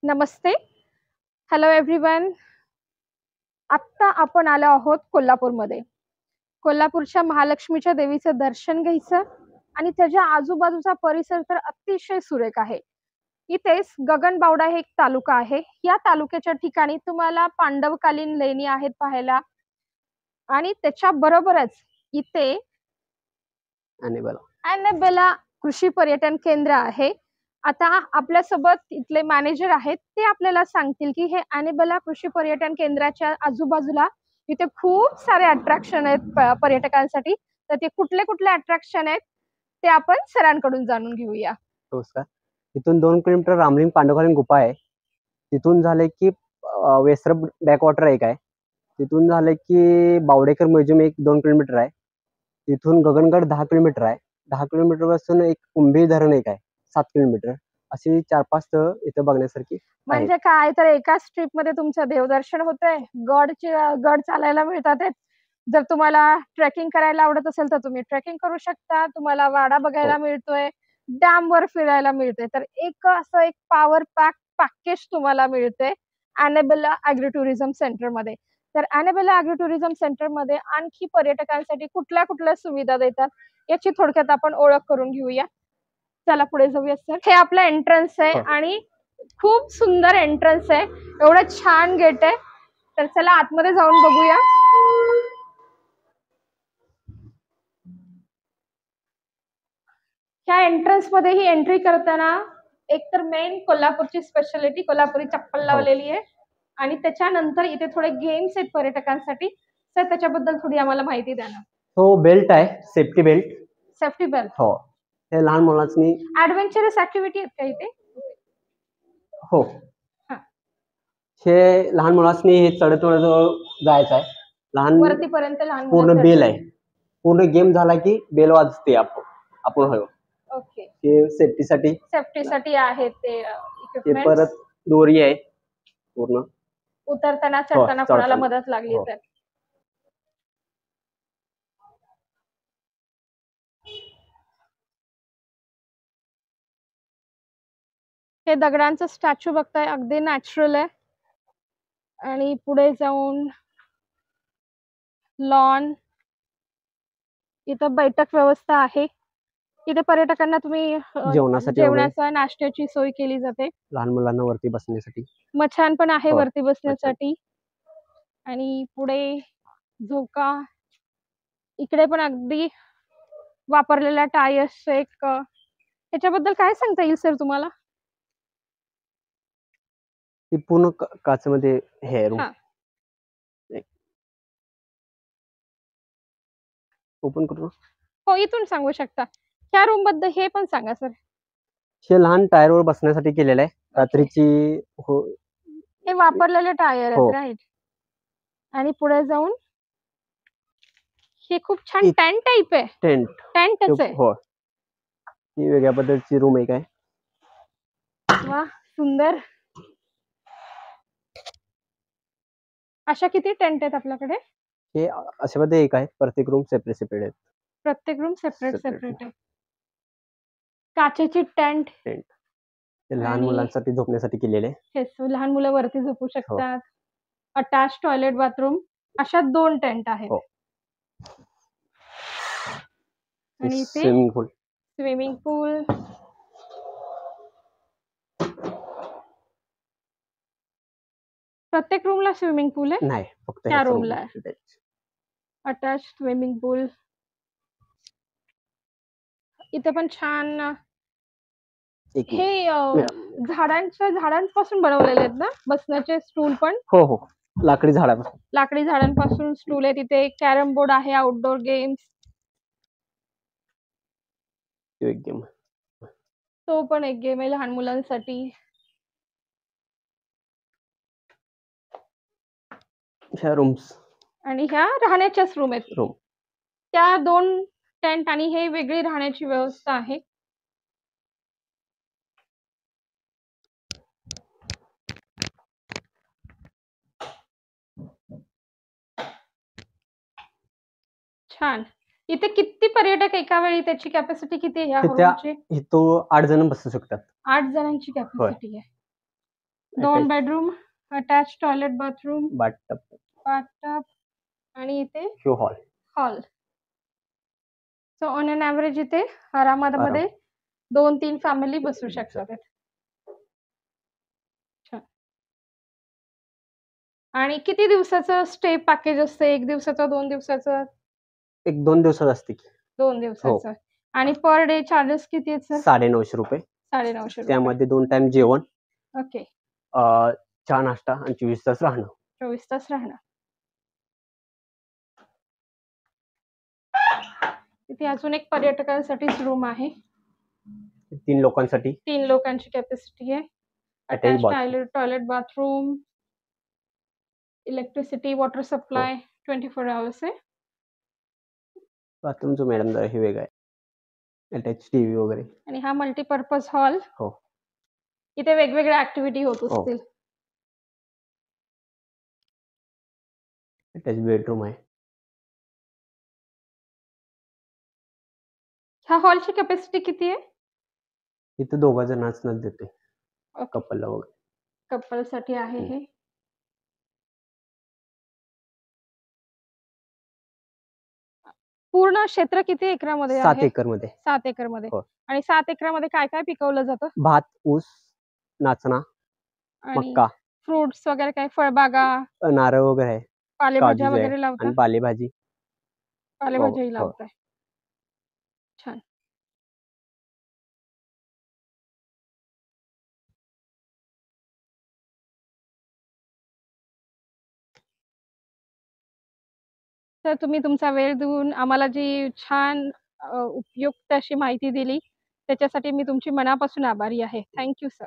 नमस्ते. Hello everyone. आत्ता आपण आलो आहोत कोल्हापूरमध्ये. कोल्हापूरच्या महालक्ष्मीच्या देवीचं दर्शन घ्यायचं आणि त्याच्या आजूबाजूचा परिसर तर अतिशय सुरेख आहे. इथेच गगनबावडा हे एक तालुका आहे. या तालुक्याच्या ठिकाणी तुम्हाला पांडवकालीन लेणी आहेत पाहायला आणि त्याच्या बरोबरच इथे ॲनेबेला कृषी पर्यटन केंद्र आहे. आता आपल्यासोबत इथले मॅनेजर आहेत, ते आपल्याला सांगतील की हे ॲनेबेला कृषी पर्यटन केंद्राच्या आजूबाजूला इथे खूप सारे अट्रॅक्शन आहेत पर्यटकांसाठी. तर ते कुठले कुठले अट्रॅक्शन आहेत ते आपण सरांकडून जाणून घेऊया. नमस्कार. इथून 2 किलोमीटर रामलिंग पांडवकालीन गुफा आहे. तिथून झाले की वेसर बॅकवॉटर एक आहे. तिथून झाले की बावडेकर म्युझियम एक 2 किलोमीटर आहे. तिथून गगनगड 10 किलोमीटर आहे. 10 किलोमीटर पासून एक कुंभी धरण एक आहे 7 किलोमीटर. अशी 4-5 स्थळ इथे बघण्यासारखी आहेत. म्हणजे काय तर एकाच ट्रिप मध्ये तुमचं देवदर्शन होतंय, गड चालायला मिळतात. जर तुम्हाला ट्रेकिंग करायला आवडत असेल तर तुम्ही ट्रेकिंग करू शकता. तुम्हाला वाडा बघायला मिळतोय, डॅम वर फिरायला मिळते. तर एक पॉवर पॅकेज तुम्हाला मिळते ॲनेबेला ॲग्री टुरिझम सेंटर मध्ये. तर ॲनेबेला ॲग्री टुरिझम सेंटर मध्ये आणखी पर्यटकांसाठी कुठल्या कुठल्या सुविधा देतात याची थोडक्यात आपण ओळख करून घेऊया. चला पुढे जाऊया सर. हे आपलं एंट्रन्स आहे आणि खूप सुंदर एंट्रन्स आहे. एवढं छान गेट आहे. तर चला आतमध्ये जाऊन बघूया. ह्या एंट्रन्स मध्ये ही एंट्री करताना एकतर मेन कोल्हापूरची स्पेशालिटी कोल्हापुरी चप्पल लावलेली आहे आणि त्याच्यानंतर इथे थोडे गेम्स आहेत पर्यटकांसाठी. तर त्याच्याबद्दल थोडी आम्हाला माहिती द्या ना. तो बेल्ट आहे, सेफ्टी बेल्ट. Safety belt. हो. हे लहान मुलांनी ऍडव्हेंचरस ऍक्टिव्हिटी आहेत का इथे? हो. हे लहान मुलांनी हे चढत जायचं आहे. लहान वरतीपर्यंत लहान पूर्ण बेल आहे. पूर्ण गेम झाला की बेल वाजते आपण हो. ओके. हे सेफ्टीसाठी आहे ते इक्विपमेंट्स. परत दोरी आहे पूर्ण. उतरताना चढताना कोणाला मदत लागली तर. हे दगडांचं स्टॅच्यू बघताय, अगदी नॅचरल आहे. आणि पुढे जाऊन लॉन, इथं बैठक व्यवस्था आहे. इथे पर्यटकांना तुम्ही जेवणाचा नाश्त्याची सोय केली जाते. लहान मुलांना वरती बसण्यासाठी मचान पण आहे वरती बसण्यासाठी. आणि पुढे झोका, इकडे पण अगदी वापरलेल्या टायर्स एक. याच्याबद्दल काय सांगता येईल सर तुम्हाला? ती पूर्ण काचमध्ये हे रूम ओपन करू. हो, इथून सांगू शकता. ह्या रूम बद्दल हे पण सांगा सर. हे लहान टायर वर बसण्यासाठी केलेलं आहे. रात्रीची हे वापरलेले टायर आहेत, राईट. आणि पुढे जाऊन हे खूप छान टेंट टाइप आहे. टेंटच आहे. हो. ही वेगळ्या पद्धतीची रूम एक आहे. वा, सुंदर. अशा किती टेंट आहेत आपल्याकडे? हे अशामध्ये एक आहे. प्रत्येक रूम सेपरेट आहेत. प्रत्येक रूम सेपरेट आहे. काचेची टेंट. लहान मुलांसाठी झोपण्यासाठी केलेले. लहान मुलं वरती झोपू शकतात. अटॅच टॉयलेट बाथरूम, अशा 2 टेंट आहेत. आणि स्विमिंग पूल. प्रत्येक रूमला स्विमिंग पूल आहे? नाही, फक्त त्या रूमला अटॅच स्विमिंग पूल. इथे पण छान हे झाडांपासून बनवलेले आहेत ना बसण्याचे स्टूल पण? हो हो, लाकडी झाडांपासून स्टूल आहे. तिथे कॅरम बोर्ड आहे, आउटडोर गेम्स. तो पण एक गेम आहे लहान मुलांसाठी. ह्या रूम्स आणि ह्या राहण्याच्याच रूम आहेत. त्या 2 टेंट आणि हे वेगळी राहण्याची व्यवस्था आहे. छान. इथे किती पर्यटक एका वेळी, त्याची कॅपॅसिटी किती आहे? इथं 8 जण बसू शकतात. 8 जणांची कॅपॅसिटी आहे. 2 bedroom, attach toilet, bathroom, bathtub, bathtub आणि इथे show hall. Hall. So on an average इथे आरामामध्ये 2-3 फॅमिली बसू शकतात. छान. आणि किती दिवसाचं स्टे पॅकेज असतं? 1 दिवसाचं, 2 दिवसाचं? 1-2 दिवसात असते की. 2 दिवसाचं. आणि पर डे चार्जेस किती आहेत सर? ₹950. ₹950. त्यामध्ये 2 टाइम जेवण, ओके. चहा, नाश्ता आणि 24 तास राहणं. 24 तास राहणं. इथे अजून एक पर्यटकांसाठीच रूम आहे. 3 लोकांसाठी 3 लोकांची कॅपॅसिटी आहे. Attach attach bathroom. Toilet, bathroom, electricity, water supply 24 hours आहे. बाथरूमचं मॅडम जरा हे वेगळं आहे. अटॅच टीव्ही वगैरे. आणि हा मल्टीपर्पज हॉल. हो. इथे वेगवेगळ्या ऍक्टिव्हिटी होत असतील. अटॅच बेडरूम आहे. ह्या हॉलची कॅपॅसिटी किती आहे? इथे 2 जणांनाच देते, ओके. कपलला वगैरे. कपलसाठी आहे हे. पूर्ण क्षेत्र किती एकरामध्ये आहे? 7 एकरमध्ये. 7 एकरमध्ये. हो. आणि 7 एकरामध्ये काय काय पिकवलं जातं? भात, ऊस, नाचणा, आणि मक्का, फ्रुट्स वगैरे काय, फळबागा, नारळ वगैरे आहे, पालेभाज्या काजूच आहे वगैरे लावता? आणि पालेभाजी. पालेभाज्याही हो. लावताय. छान. तर तुम्ही तुमचा वेळ देऊन आम्हाला जी छान उपयुक्त अशी माहिती दिली, त्याच्यासाठी मी तुमची मनापासून आभारी आहे. Thank you sir.